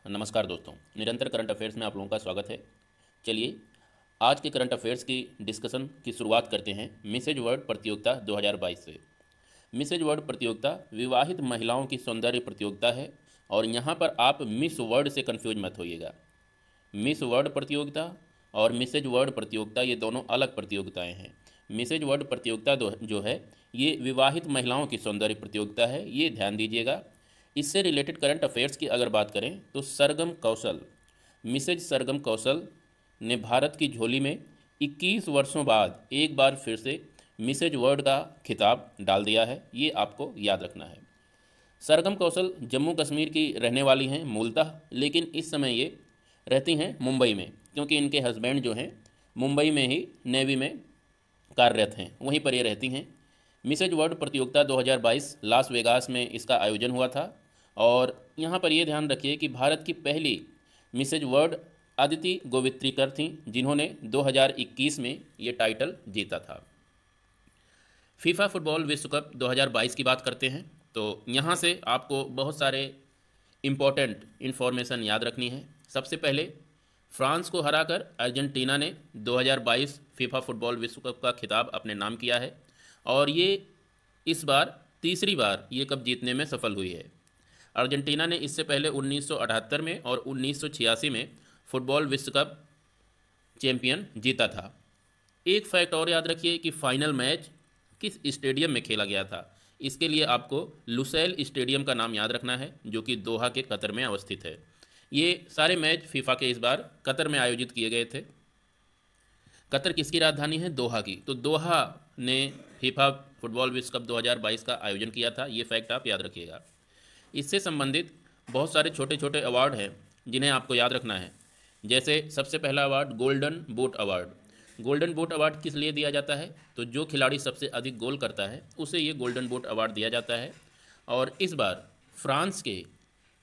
नमस्कार दोस्तों, निरंतर करंट अफेयर्स में आप लोगों का स्वागत है। चलिए आज के करंट अफेयर्स की डिस्कशन की शुरुआत करते हैं मिसेज वर्ड प्रतियोगिता 2022 से। मिसेज वर्ड प्रतियोगिता विवाहित महिलाओं की सौंदर्य प्रतियोगिता है और यहाँ पर आप मिस वर्ड से कन्फ्यूज मत होइएगा। मिस वर्ड प्रतियोगिता और मिसेज वर्ड प्रतियोगिता ये दोनों अलग प्रतियोगिताएं हैं। मिसेज वर्ड प्रतियोगिता जो है ये विवाहित महिलाओं की सौंदर्य प्रतियोगिता है, ये ध्यान दीजिएगा। इससे रिलेटेड करंट अफेयर्स की अगर बात करें तो सरगम कौशल, मिसेज सरगम कौशल ने भारत की झोली में 21 वर्षों बाद एक बार फिर से मिसेज वर्ल्ड का खिताब डाल दिया है, ये आपको याद रखना है। सरगम कौशल जम्मू कश्मीर की रहने वाली हैं मूलतः, लेकिन इस समय ये रहती हैं मुंबई में, क्योंकि इनके हस्बैंड जो हैं मुंबई में ही नेवी में कार्यरत हैं, वहीं पर ये रहती हैं। मिसेज वर्ल्ड प्रतियोगिता 2022 लास वेगास में इसका आयोजन हुआ था और यहाँ पर ये ध्यान रखिए कि भारत की पहली मिसेज वर्ल्ड अदिति गोवित्रिकर थीं, जिन्होंने 2021 में ये टाइटल जीता था। फीफा फुटबॉल विश्व कप 2022 की बात करते हैं तो यहाँ से आपको बहुत सारे इम्पोर्टेंट इन्फॉर्मेशन याद रखनी है। सबसे पहले फ्रांस को हराकर अर्जेंटीना ने 2022 फीफा फुटबॉल विश्व कप का खिताब अपने नाम किया है और ये इस बार तीसरी बार ये कप जीतने में सफल हुई है। अर्जेंटीना ने इससे पहले 1978 में और 1986 में फुटबॉल विश्व कप चैंपियन जीता था। एक फैक्ट और याद रखिए कि फाइनल मैच किस स्टेडियम में खेला गया था। इसके लिए आपको लुसैल स्टेडियम का नाम याद रखना है, जो कि दोहा के कतर में अवस्थित है। ये सारे मैच फीफा के इस बार कतर में आयोजित किए गए थे। कतर किसकी राजधानी है? दोहा की। तो दोहा ने फीफा फुटबॉल विश्व कप 2022 का आयोजन किया था, ये फैक्ट आप याद रखिएगा। इससे संबंधित बहुत सारे छोटे छोटे अवार्ड हैं जिन्हें आपको याद रखना है। जैसे सबसे पहला award golden boot award. Golden boot award किस लिए दिया जाता है? तो जो खिलाड़ी सबसे अधिक गोल करता है उसे ये गोल्डन बूट अवार्ड दिया जाता है। और इस बार फ्रांस के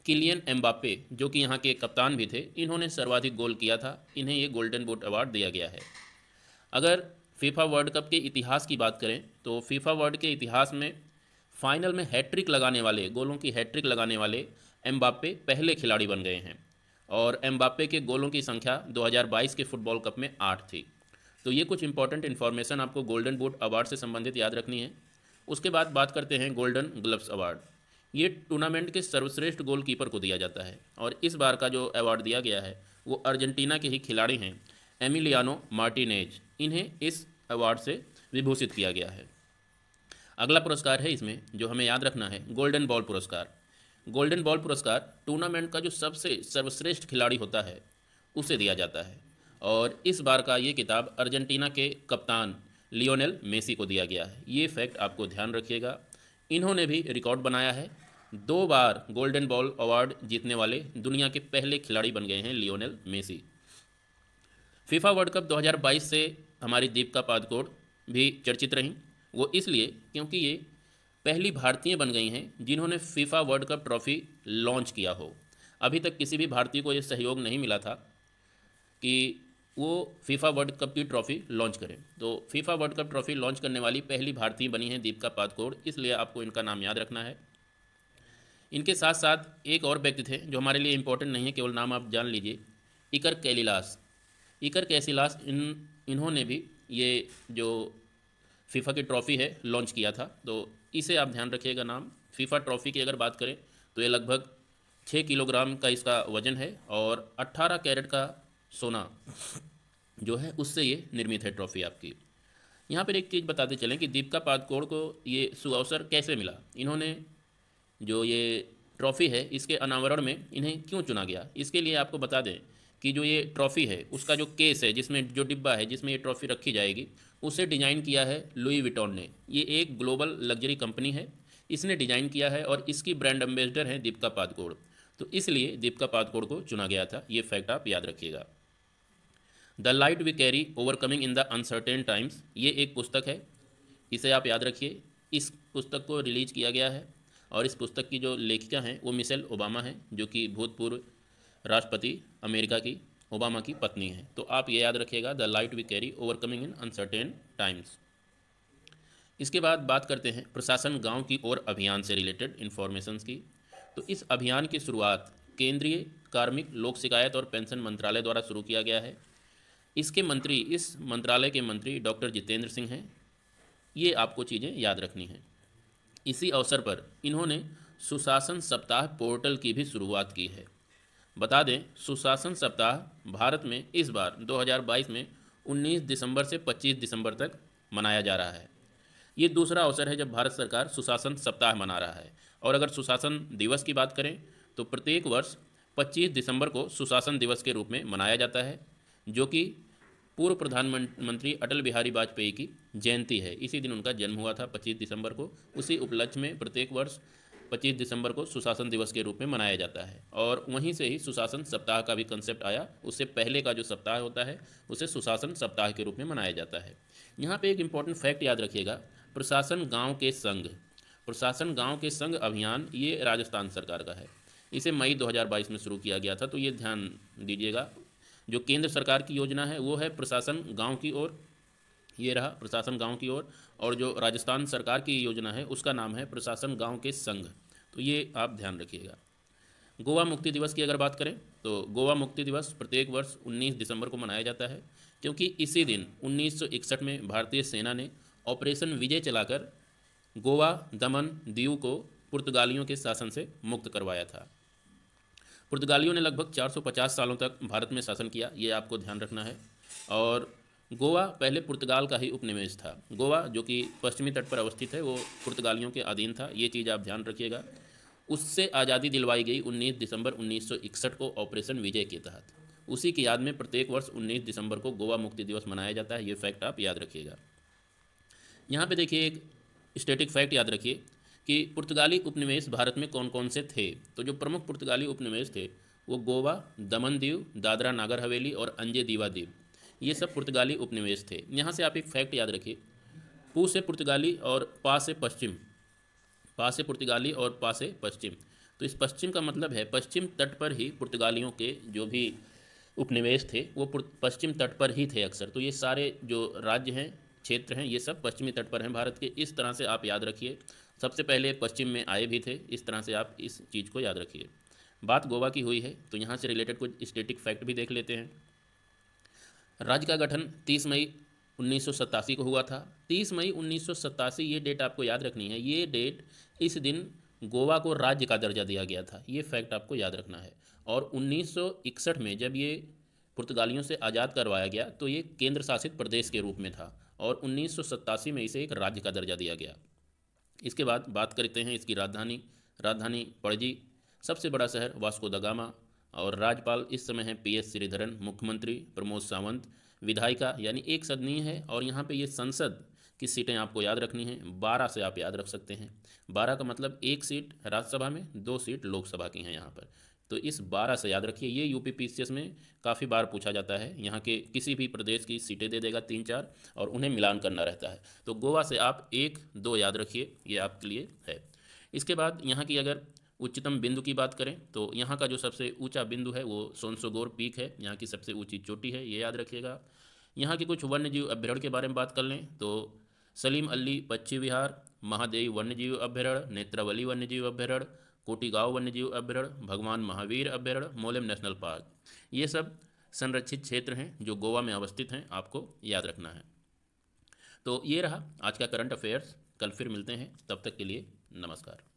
किलियन एम्बाप्पे, जो कि यहाँ के कप्तान भी थे, इन्होंने सर्वाधिक गोल किया था, इन्हें ये गोल्डन बूट अवार्ड दिया गया है। अगर फीफा वर्ल्ड कप के इतिहास की बात करें तो फीफा वर्ल्ड के इतिहास में फाइनल में हैट्रिक लगाने वाले, गोलों की हैट्रिक लगाने वाले एम्बाप्पे पहले खिलाड़ी बन गए हैं और एम्बाप्पे के गोलों की संख्या 2022 के फुटबॉल कप में 8 थी। तो ये कुछ इंपॉर्टेंट इन्फॉर्मेशन आपको गोल्डन बूट अवार्ड से संबंधित याद रखनी है। उसके बाद बात करते हैं गोल्डन ग्लव्स अवार्ड। ये टूर्नामेंट के सर्वश्रेष्ठ गोलकीपर को दिया जाता है और इस बार का जो अवार्ड दिया गया है वो अर्जेंटीना के ही खिलाड़ी हैं, एमिलियानो मार्टिनेज। इन्हें इस अवार्ड से विभूषित किया गया है। अगला पुरस्कार है इसमें जो हमें याद रखना है, गोल्डन बॉल पुरस्कार। गोल्डन बॉल पुरस्कार टूर्नामेंट का जो सबसे सर्वश्रेष्ठ खिलाड़ी होता है उसे दिया जाता है और इस बार का ये किताब अर्जेंटीना के कप्तान लियोनेल मेसी को दिया गया है। ये फैक्ट आपको ध्यान रखिएगा। इन्होंने भी रिकॉर्ड बनाया है, 2 बार गोल्डन बॉल अवार्ड जीतने वाले दुनिया के पहले खिलाड़ी बन गए हैं Lionel Messi. FIFA World Cup 2022 से हमारी दीपिका पादुकोण भी चर्चित रहीं। वो इसलिए क्योंकि ये पहली भारतीय बन गई हैं जिन्होंने FIFA World cup trophy launch किया हो। अभी तक किसी भी भारतीय को ये सहयोग नहीं मिला था कि वो फीफा वर्ल्ड कप की ट्रॉफ़ी लॉन्च करें। तो FIFA World cup trophy launch करने वाली पहली भारतीय बनी है दीपिका पादुकोण, इसलिए आपको इनका नाम याद रखना है। इनके साथ साथ एक और व्यक्ति थे जो हमारे लिए इम्पोर्टेंट नहीं है, केवल नाम आप जान लीजिए, इकर कैसिलास। इकर कैसिलास इन्होंने भी ये जो फीफा की ट्रॉफ़ी है लॉन्च किया था, तो इसे आप ध्यान रखिएगा नाम। फीफा ट्रॉफ़ी की अगर बात करें तो ये लगभग 6 किलोग्राम का इसका वज़न है और 18 कैरेट का सोना जो है उससे ये निर्मित है ट्रॉफ़ी आपकी। यहाँ पर एक चीज़ बताते चलें कि दीपिका पादुकोण को ये सुअवसर कैसे मिला। इन्होंने जो ये ट्रॉफ़ी है इसके अनावरण में इन्हें क्यों चुना गया, इसके लिए आपको बता दें कि जो ये ट्रॉफ़ी है उसका जो केस है, जिसमें जो डिब्बा है जिसमें ये ट्रॉफ़ी रखी जाएगी, उसे डिज़ाइन किया है लुई विटॉन ने। ये एक ग्लोबल लग्जरी कंपनी है, इसने डिज़ाइन किया है और इसकी ब्रांड एम्बेसडर हैं दीपिका पादुकोण। तो इसलिए दीपिका पादुकोण को चुना गया था, ये फैक्ट आप याद रखिएगा। The light we carry overcoming in the uncertain times, ये एक पुस्तक है, इसे आप याद रखिए। इस पुस्तक को रिलीज़ किया गया है और इस पुस्तक की जो लेखिका हैं वो मिशेल ओबामा हैं, जो कि भूतपूर्व राष्ट्रपति अमेरिका की ओबामा की पत्नी हैं। तो आप ये याद रखिएगा, the light we carry overcoming in uncertain times. इसके बाद बात करते हैं प्रशासन गांव की ओर अभियान से रिलेटेड इन्फॉर्मेशंस की। तो इस अभियान की शुरुआत केंद्रीय कार्मिक लोक शिकायत और पेंशन मंत्रालय द्वारा शुरू किया गया है। इस मंत्रालय के मंत्री डॉक्टर जितेंद्र सिंह हैं। ये आपको चीज़ें याद रखनी हैं। इसी अवसर पर इन्होंने सुशासन सप्ताह पोर्टल की भी शुरुआत की है। बता दें, सुशासन सप्ताह भारत में इस बार 2022 में 19 दिसंबर से 25 दिसंबर तक मनाया जा रहा है। ये दूसरा अवसर है जब भारत सरकार सुशासन सप्ताह मना रहा है। और अगर सुशासन दिवस की बात करें तो प्रत्येक वर्ष 25 दिसंबर को सुशासन दिवस के रूप में मनाया जाता है, जो कि पूर्व प्रधानमंत्री अटल बिहारी वाजपेयी की जयंती है। इसी दिन उनका जन्म हुआ था 25 दिसंबर को। उसी उपलक्ष्य में प्रत्येक वर्ष 25 दिसंबर को सुशासन दिवस के रूप में मनाया जाता है। और वहीं से ही सुशासन सप्ताह का भी कंसेप्ट आया। उससे पहले का जो सप्ताह होता है उसे सुशासन सप्ताह के रूप में मनाया जाता है। यहाँ पे एक इम्पॉर्टेंट फैक्ट याद रखिएगा, प्रशासन गांव के संग अभियान ये राजस्थान सरकार का है। इसे मई 2022 में शुरू किया गया था, तो ये ध्यान दीजिएगा। जो केंद्र सरकार की योजना है वो है प्रशासन गांव की ओर, ये रहा प्रशासन गांव की ओर। और जो राजस्थान सरकार की योजना है उसका नाम है प्रशासन गांव के संग। तो ये आप ध्यान रखिएगा। गोवा मुक्ति दिवस की अगर बात करें तो गोवा मुक्ति दिवस प्रत्येक वर्ष 19 दिसंबर को मनाया जाता है, क्योंकि इसी दिन 1961 में भारतीय सेना ने ऑपरेशन विजय चलाकर गोवा, दमन, दीव को पुर्तगालियों के शासन से मुक्त करवाया था। पुर्तगालियों ने लगभग 450 सालों तक भारत में शासन किया, ये आपको ध्यान रखना है। और गोवा पहले पुर्तगाल का ही उपनिवेश था। गोवा जो कि पश्चिमी तट पर अवस्थित है वो पुर्तगालियों के अधीन था, ये चीज़ आप ध्यान रखिएगा। उससे आज़ादी दिलवाई गई 19 दिसंबर 1961 को ऑपरेशन विजय के तहत। उसी की याद में प्रत्येक वर्ष 19 दिसंबर को गोवा मुक्ति दिवस मनाया जाता है। ये फैक्ट आप याद रखिएगा। यहाँ पे देखिए एक स्टैटिक फैक्ट याद रखिए कि पुर्तगाली उपनिवेश भारत में कौन कौन से थे। तो जो प्रमुख पुर्तगाली उपनिवेश थे वो गोवा, दमन दीव, दादरा नागर हवेली और अंजे दीवा द्वीप, ये सब पुर्तगाली उपनिवेश थे। यहाँ से आप एक फैक्ट याद रखिए, पू से पुर्तगाली और पा से पश्चिम, पा से पुर्तगाली और पा से पश्चिम। तो इस पश्चिम का मतलब है पश्चिम तट पर ही पुर्तगालियों के जो भी उपनिवेश थे वो पश्चिम तट पर ही थे अक्सर। तो ये सारे जो राज्य हैं, क्षेत्र हैं, ये सब पश्चिमी तट पर हैं भारत के। इस तरह से आप याद रखिए। सबसे पहले पश्चिम में आए भी थे, इस तरह से आप इस चीज़ को याद रखिए। बात गोवा की हुई है तो यहाँ से रिलेटेड कुछ स्टैटिक फैक्ट भी देख लेते हैं। राज्य का गठन 30 मई 1987 को हुआ था। 30 मई 1987 ये डेट आपको याद रखनी है। ये डेट, इस दिन गोवा को राज्य का दर्जा दिया गया था, ये फैक्ट आपको याद रखना है। और 1961 में जब ये पुर्तगालियों से आज़ाद करवाया गया तो ये केंद्र शासित प्रदेश के रूप में था और 1987 में इसे एक राज्य का दर्जा दिया गया। इसके बाद बात करते हैं इसकी राजधानी पणजी, सबसे बड़ा शहर वास्को द गामा, और राज्यपाल इस समय है PS श्रीधरन, मुख्यमंत्री प्रमोद सावंत, विधायिका यानी एक सदनीय है। और यहाँ पे ये संसद की सीटें आपको याद रखनी हैं, 12 से आप याद रख सकते हैं। 12 का मतलब 1 सीट राज्यसभा में, 2 सीट लोकसभा की हैं यहाँ पर। तो इस 12 से याद रखिए। ये यूपी PCS में काफ़ी बार पूछा जाता है। यहाँ के किसी भी प्रदेश की सीटें दे देगा 3-4 और उन्हें मिलान करना रहता है। तो गोवा से आप 1-2 याद रखिए, ये आपके लिए है। इसके बाद यहाँ की अगर उच्चतम बिंदु की बात करें तो यहाँ का जो सबसे ऊंचा बिंदु है वो सोनसोगोर पीक है, यहाँ की सबसे ऊंची चोटी है, ये याद रखिएगा। यहाँ के कुछ वन्यजीव अभ्यारण्य के बारे में बात कर लें तो सलीम अली पक्षी विहार, महादेवी वन्यजीव अभ्यारण्य, नेत्रावली वन्यजीव अभ्यारण्य, कोटीगांव वन्यजीव अभ्यारण्य, भगवान महावीर अभ्यारण्य, मोलेम नेशनल पार्क, ये सब संरक्षित क्षेत्र हैं जो गोवा में अवस्थित हैं, आपको याद रखना है। तो ये रहा आज का करंट अफेयर्स। कल फिर मिलते हैं, तब तक के लिए नमस्कार।